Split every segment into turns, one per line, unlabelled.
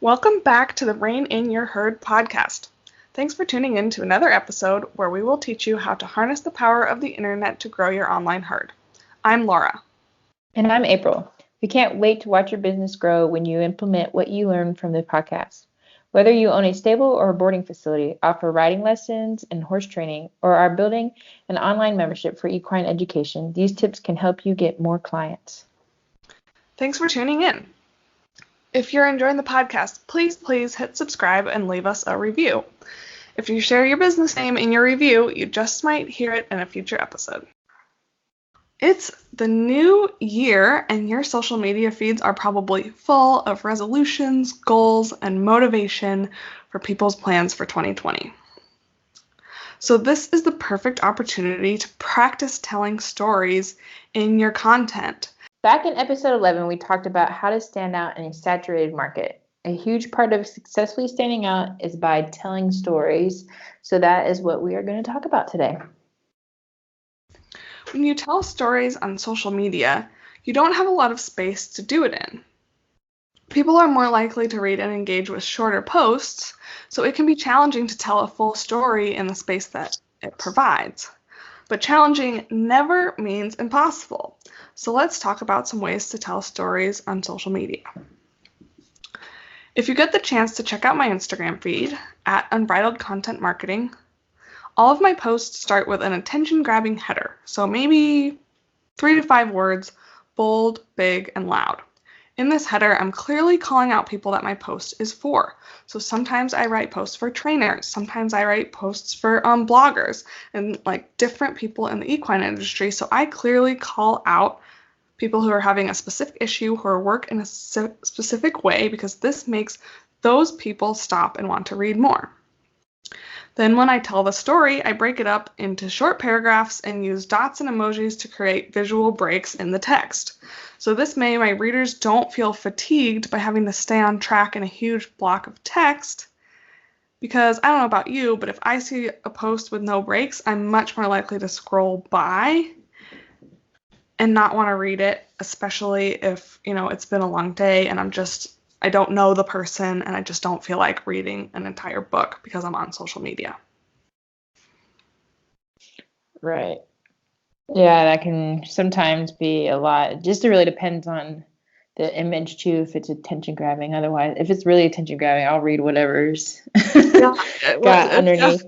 Welcome back to the Rein in Your Herd podcast. Thanks for tuning in to another episode where we will teach you how to harness the power of the internet to grow your online herd. I'm Laura.
And I'm April. We can't wait to watch your business grow when you implement what you learn from the podcast. Whether you own a stable or a boarding facility, offer riding lessons and horse training, or are building an online membership for equine education, these tips can help you get more clients.
Thanks for tuning in. If you're enjoying the podcast, please hit subscribe and leave us a review. If you share your business name in your review, you just might hear it in a future episode. It's the new year, and your social media feeds are probably full of resolutions, goals, and motivation for people's plans for 2020. So this is the perfect opportunity to practice telling stories in your content.
Back in episode 11, we talked about how to stand out in a saturated market. A huge part of successfully standing out is by telling stories. So that is what we are going to talk about today.
When you tell stories on social media, you don't have a lot of space to do it in. People are more likely to read and engage with shorter posts, so it can be challenging to tell a full story in the space that it provides. But challenging never means impossible. So let's talk about some ways to tell stories on social media. If you get the chance to check out my Instagram feed, @UnbridledContentMarketing, all of my posts start with an attention-grabbing header, so maybe 3 to 5 words, bold, big, and loud. In this header, I'm clearly calling out people that my post is for. So sometimes I write posts for trainers, sometimes I write posts for bloggers, and like different people in the equine industry. So I clearly call out people who are having a specific issue, who work in a specific way, because this makes those people stop and want to read more. Then when I tell the story, I break it up into short paragraphs and use dots and emojis to create visual breaks in the text. So this way my readers don't feel fatigued by having to stay on track in a huge block of text, because I don't know about you, but if I see a post with no breaks, I'm much more likely to scroll by and not want to read it, especially if, it's been a long day and I don't know the person and I just don't feel like reading an entire book because I'm on social media.
Right. Yeah, that can sometimes be a lot. It just really depends on the image too, if it's attention grabbing. Otherwise, if it's really attention grabbing, I'll read whatever's got underneath.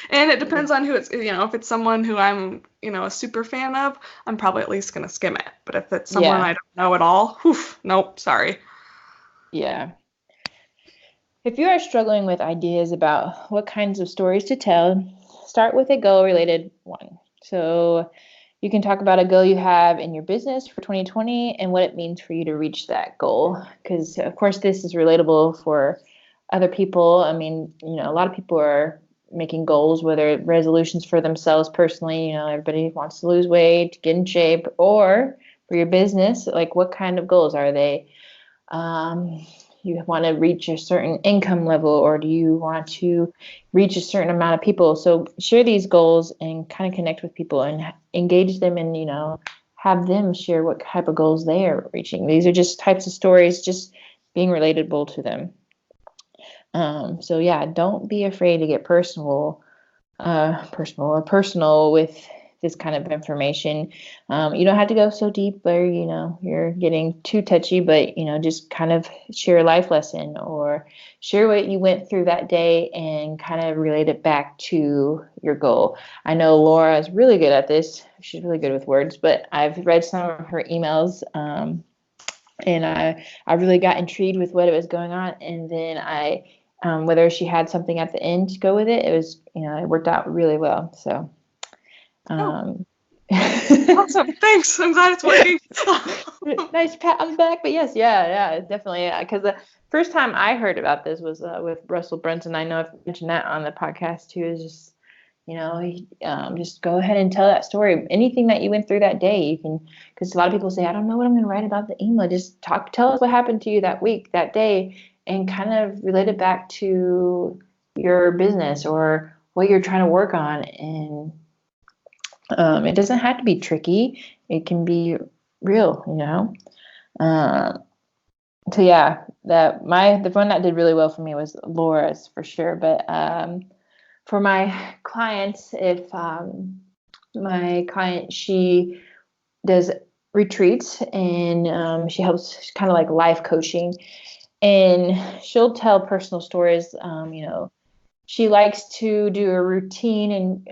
And it depends on who it's, if it's someone who I'm, a super fan of, I'm probably at least going to skim it. But if it's someone I don't know at all, nope, sorry.
Yeah. If you are struggling with ideas about what kinds of stories to tell, start with a goal-related one. So you can talk about a goal you have in your business for 2020 and what it means for you to reach that goal. Because, of course, this is relatable for other people. I mean, a lot of people are making goals, whether resolutions for themselves personally, everybody wants to lose weight, get in shape, or for your business, like what kind of goals are they? You want to reach a certain income level, or do you want to reach a certain amount of people? So share these goals and kind of connect with people and engage them and, have them share what type of goals they are reaching. These are just types of stories, just being relatable to them. So yeah, don't be afraid to get personal with this kind of information. You don't have to go so deep where, you're getting too touchy, but, just kind of share a life lesson or share what you went through that day and kind of relate it back to your goal. I know Laura is really good at this. She's really good with words, but I've read some of her emails, and I really got intrigued with what was going on. And then whether she had something at the end to go with it, it was, it worked out really well. So.
Awesome. Thanks. I'm glad it's working.
Nice pat on the back. But yes, yeah, definitely. Because the first time I heard about this was with Russell Brunson. I know I've mentioned that on the podcast too. Is just, just go ahead and tell that story. Anything that you went through that day, you can. Because a lot of people say, I don't know what I'm going to write about the email. Just tell us what happened to you that week, that day, and kind of relate it back to your business or what you're trying to work on. And it doesn't have to be tricky. It can be real, So yeah, the one that did really well for me was Laura's for sure. But for my clients, if my client, she does retreats, and she helps kind of like life coaching, and she'll tell personal stories. She likes to do a routine, and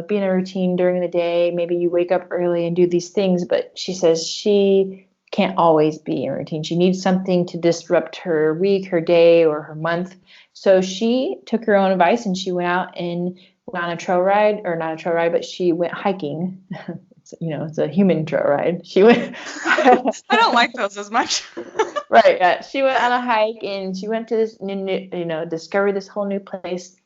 be in a routine during the day. Maybe you wake up early and do these things, but she says she can't always be in a routine. She needs something to disrupt her week, her day, or her month. So she took her own advice, and she went out and went on a trail ride, or not a trail ride, but she went hiking. It's a human trail ride. She went.
I don't like those as much.
Right. Yeah. She went on a hike, and she went to this discovered this whole new place.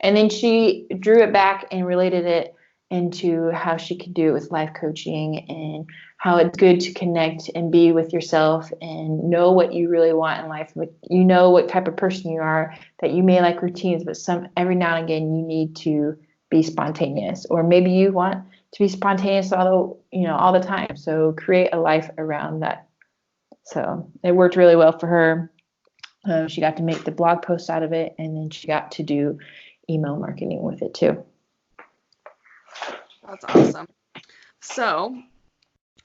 And then she drew it back and related it into how she could do it with life coaching, and how it's good to connect and be with yourself and know what you really want in life. You know what type of person you are, that you may like routines, but every now and again you need to be spontaneous, or maybe you want to be spontaneous all the time. So create a life around that. So it worked really well for her. She got to make the blog post out of it, and then she got to do email marketing with it too.
That's awesome. So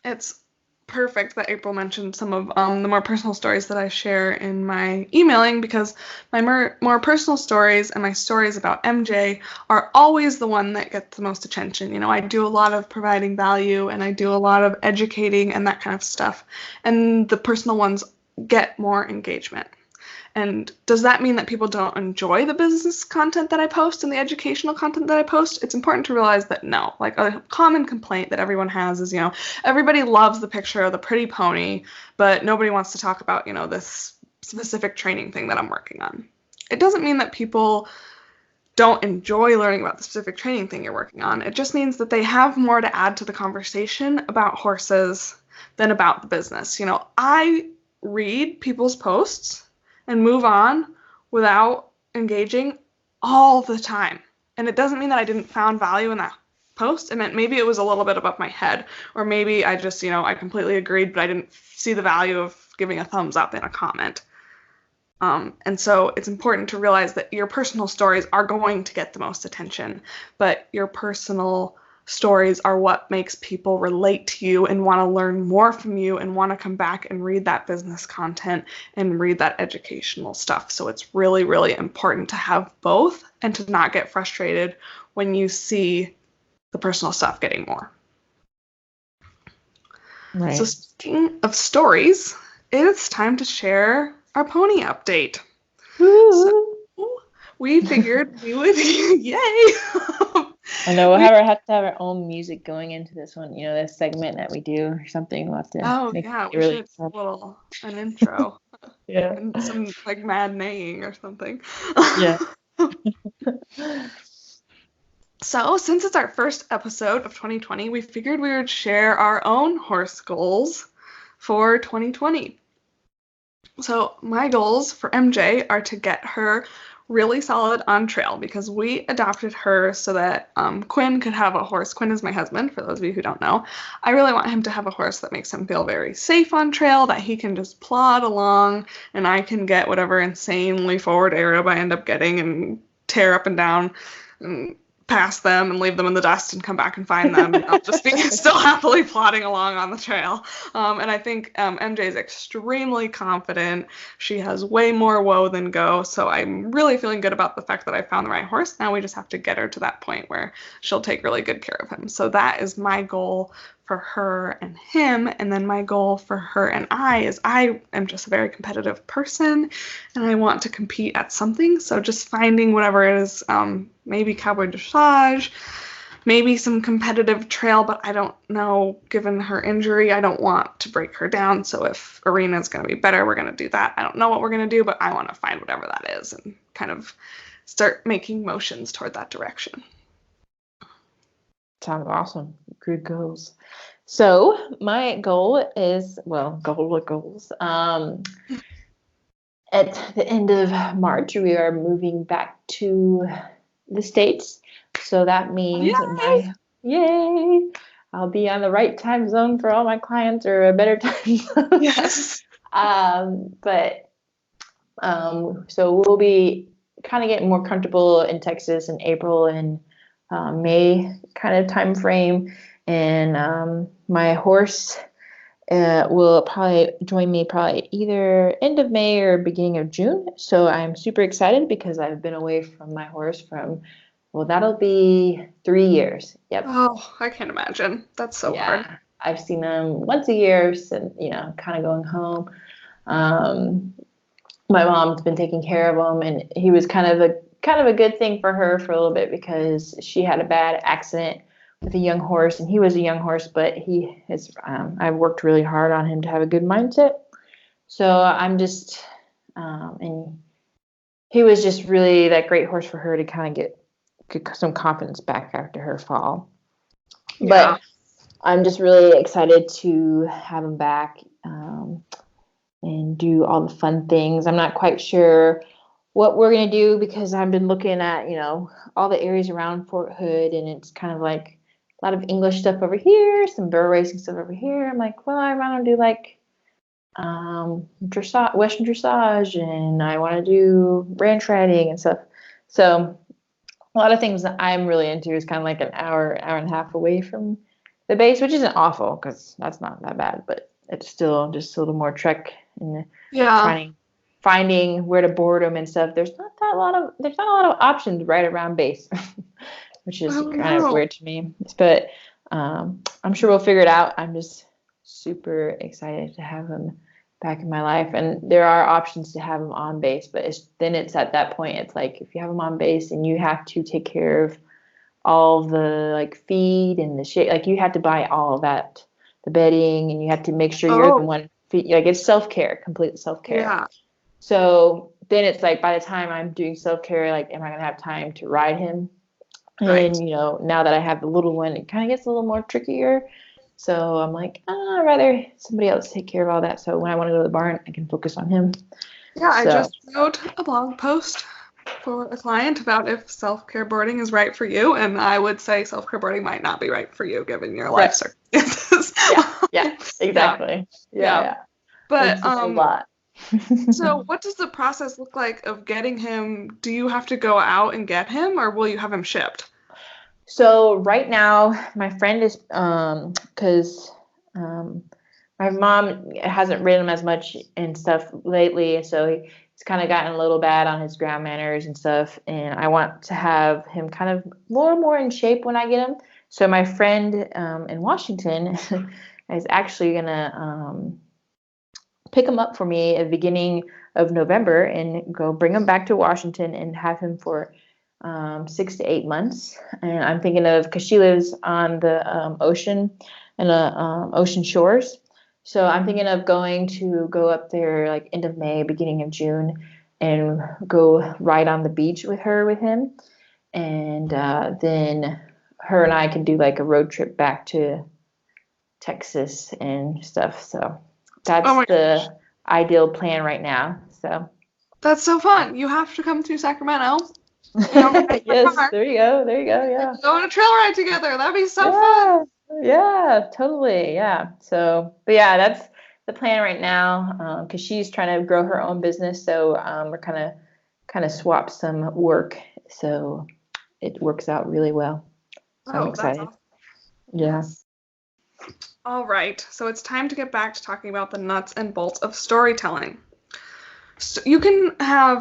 it's perfect that April mentioned some of the more personal stories that I share in my emailing, because my more personal stories and my stories about MJ are always the one that gets the most attention. I do a lot of providing value, and I do a lot of educating and that kind of stuff, and the personal ones get more engagement. And does that mean that people don't enjoy the business content that I post and the educational content that I post? It's important to realize that no. Like, a common complaint that everyone has is, everybody loves the picture of the pretty pony, but nobody wants to talk about, this specific training thing that I'm working on. It doesn't mean that people don't enjoy learning about the specific training thing you're working on. It just means that they have more to add to the conversation about horses than about the business. I read people's posts and move on without engaging all the time. And it doesn't mean that I didn't found value in that post. It meant maybe it was a little bit above my head, or maybe I just, I completely agreed, but I didn't see the value of giving a thumbs up in a comment. And so it's important to realize that your personal stories are going to get the most attention, but your personal stories are what makes people relate to you and want to learn more from you and want to come back and read that business content and read that educational stuff. So it's really, really important to have both and to not get frustrated when you see the personal stuff getting more.
Right.
So speaking of stories, it's time to share our pony update. So we figured we would, yay!
I know we'll have to have our own music going into this one, this segment that we do or something. We'll have to
we should do an intro.
Yeah.
And some like mad neighing or something.
Yeah.
So since it's our first episode of 2020, we figured we would share our own horse goals for 2020. So my goals for MJ are to get her really solid on trail, because we adopted her so that Quinn could have a horse. Quinn is my husband, for those of you who don't know. I really want him to have a horse that makes him feel very safe on trail, that he can just plod along, and I can get whatever insanely forward Arab I end up getting and tear up and down and pass them and leave them in the dust and come back and find them, and I'll just be still happily plodding along on the trail. And I think MJ is extremely confident. She has way more woe than go, so I'm really feeling good about the fact that I found the right horse. Now we just have to get her to that point where she'll take really good care of him. So that is my goal for her and him. And then my goal for her and I is I am just a very competitive person, and I want to compete at something. So just finding whatever it is, maybe cowboy dressage, maybe some competitive trail, but I don't know, given her injury, I don't want to break her down. So if arena is going to be better, we're going to do that. I don't know what we're going to do, but I want to find whatever that is and kind of start making motions toward that direction.
Sounds awesome. Good goals. So my goal is, goals. At the end of March, we are moving back to the States. So that means Yay! I'll be on the right time zone for all my clients, or a better time zone.
Yes.
But so we'll be kind of getting more comfortable in Texas in April and May kind of time frame. And my horse will probably join me probably either end of May or beginning of June. So I'm super excited because I've been away from my horse well, that'll be 3 years. Yep.
Oh, I can't imagine. That's so hard.
Yeah. I've seen him once a year since, kind of going home. Um, my mom's been taking care of him, and he was kind of a good thing for her for a little bit because she had a bad accident with a young horse, and he was a young horse, but I've worked really hard on him to have a good mindset. So I'm just and he was just really that great horse for her to kind of get some confidence back after her fall.
Yeah.
But I'm just really excited to have him back and do all the fun things. I'm not quite sure what we're going to do because I've been looking at, all the areas around Fort Hood, and it's kind of like a lot of English stuff over here, some burro racing stuff over here. I'm like, well, I want to do like dressage, Western dressage, and I want to do ranch riding and stuff. So a lot of things that I'm really into is kind of like an hour and a half away from the base, which isn't awful because that's not that bad, but it's still just a little more trek and finding where to board them and stuff. There's not a lot of options right around base, which is kind of weird to me. But I'm sure we'll figure it out. I'm just super excited to have him back in my life, and there are options to have him on base, but it's at that point, it's like if you have him on base and you have to take care of all the like feed and the shit, like you have to buy all of that, the bedding, and you have to make sure you're the one like it's self-care, complete self-care.
Yeah.
So then it's like by the time I'm doing self-care, like am I gonna have time to ride him?
Right.
And now that I have the little one, it kind of gets a little more trickier. So I'm like, I'd rather somebody else take care of all that. So when I want to go to the barn, I can focus on him.
Yeah, I just wrote a blog post for a client about if self-care boarding is right for you, and I would say self-care boarding might not be right for you given your life circumstances.
Yeah, exactly. Yeah.
But
it's a lot.
So what does the process look like of getting him? Do you have to go out and get him, or will you have him shipped?
So right now, my friend is because my mom hasn't ridden him as much and stuff lately, so he's kind of gotten a little bad on his ground manners and stuff. And I want to have him kind of more in shape when I get him. So my friend in Washington is actually gonna pick him up for me at the beginning of November and go bring him back to Washington and have him for 6 to 8 months. And I'm thinking of, because she lives on the ocean and ocean shores, so I'm thinking of go up there like end of May, beginning of June, and go ride on the beach with him, and then her and I can do like a road trip back to Texas and stuff. So that's the ideal plan right now. So
that's so fun. You have to come to Sacramento.
Yes, there you go. Yeah.
Go on a trail ride together. That'd be so fun.
Yeah, totally. Yeah. So, but yeah, that's the plan right now. Because she's trying to grow her own business, so we're kind of swap some work, so it works out really well. So I'm excited.
That's awesome.
Yeah.
All right. So it's time to get back to talking about the nuts and bolts of storytelling. So you can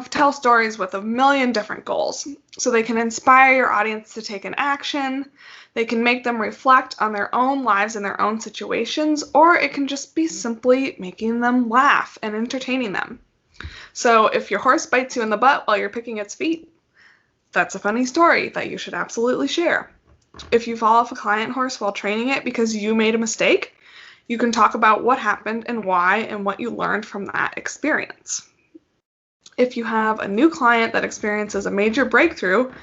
tell stories with a million different goals. So they can inspire your audience to take an action, they can make them reflect on their own lives and their own situations, or it can just be simply making them laugh and entertaining them. So if your horse bites you in the butt while you're picking its feet, that's a funny story that you should absolutely share. If you fall off a client horse while training it because you made a mistake, you can talk about what happened and why and what you learned from that experience. If you have a new client that experiences a major breakthrough,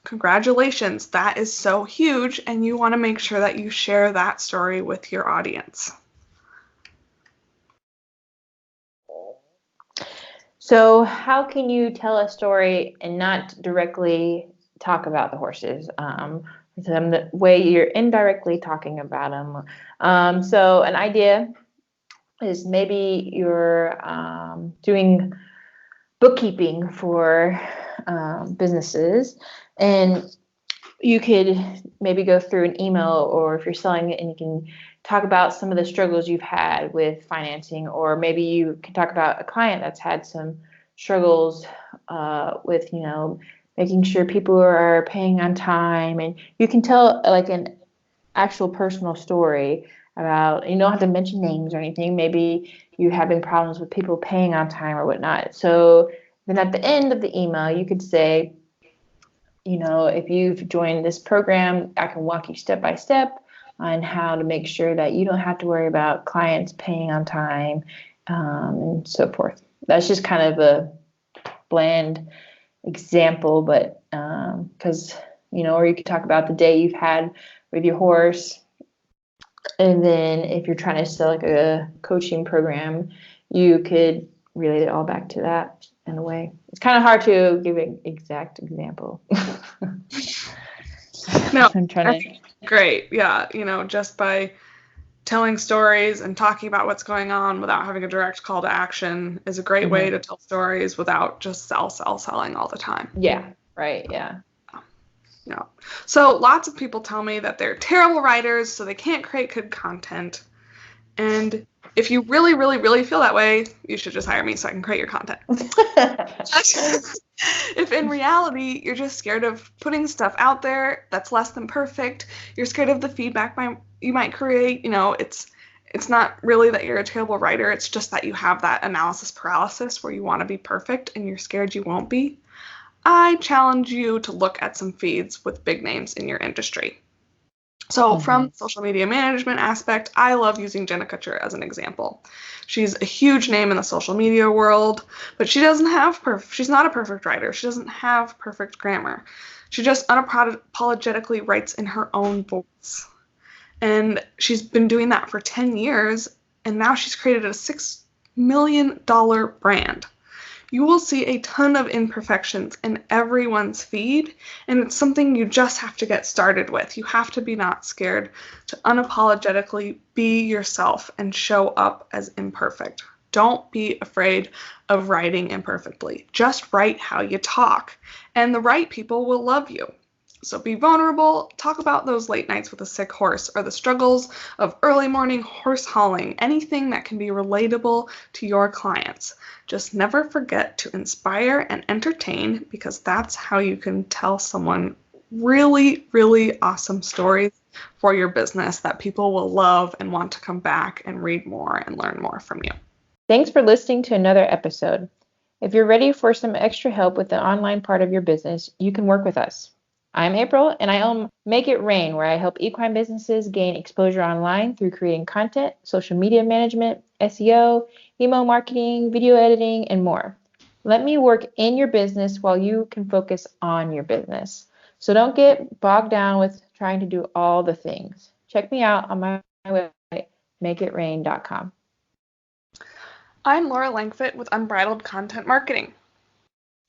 congratulations, that is so huge, and you want to make sure that you share that story with your audience.
So how can you tell a story and not directly talk about the horses? The way you're indirectly talking about them. So an idea is maybe you're doing bookkeeping for businesses, and you could maybe go through an email, or if you're selling it, and you can talk about some of the struggles you've had with financing, or maybe you can talk about a client that's had some struggles with, making sure people are paying on time, and you can tell like an actual personal story about, you don't have to mention names or anything. Maybe you're having problems with people paying on time or whatnot. So then at the end of the email, you could say, if you've joined this program, I can walk you step by step on how to make sure that you don't have to worry about clients paying on time, and so forth. That's just kind of a bland example, but because, or you could talk about the day you've had with your horse. And then if you're trying to sell like a coaching program, you could relate it all back to that in a way. It's kind of hard to give an exact example.
No,
I'm trying to.
Great. Yeah. Just by telling stories and talking about what's going on without having a direct call to action is a great way to tell stories without just selling all the time.
Yeah. Right. Yeah.
No. So lots of people tell me that they're terrible writers, so they can't create good content. And if you really, really, really feel that way, you should just hire me so I can create your content. If in reality you're just scared of putting stuff out there that's less than perfect, you're scared of the feedback you might create, it's not really that you're a terrible writer, it's just that you have that analysis paralysis where you want to be perfect and you're scared you won't be. I challenge you to look at some feeds with big names in your industry. So from social media management aspect, I love using Jenna Kutcher as an example. She's a huge name in the social media world, but she's not a perfect writer. She doesn't have perfect grammar. She just unapologetically writes in her own voice. And she's been doing that for 10 years, and now she's created a $6 million brand. You will see a ton of imperfections in everyone's feed, and it's something you just have to get started with. You have to be not scared to unapologetically be yourself and show up as imperfect. Don't be afraid of writing imperfectly. Just write how you talk, and the right people will love you. So be vulnerable, talk about those late nights with a sick horse or the struggles of early morning horse hauling, anything that can be relatable to your clients. Just never forget to inspire and entertain, because that's how you can tell someone really, really awesome stories for your business that people will love and want to come back and read more and learn more from you.
Thanks for listening to another episode. If you're ready for some extra help with the online part of your business, you can work with us. I'm April, and I own Make It Rein, where I help equine businesses gain exposure online through creating content, social media management, SEO, email marketing, video editing, and more. Let me work in your business while you can focus on your business. So don't get bogged down with trying to do all the things. Check me out on my website, makeitrain.com.
I'm Laura Langfit with Unbridled Content Marketing.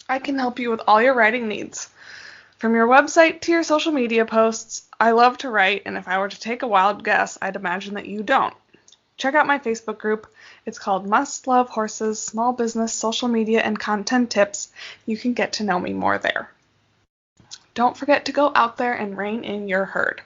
I can help you with all your writing needs. From your website to your social media posts, I love to write, and if I were to take a wild guess, I'd imagine that you don't. Check out my Facebook group. It's called Must Love Horses, Small Business, Social Media, and Content Tips. You can get to know me more there. Don't forget to go out there and rein in your herd.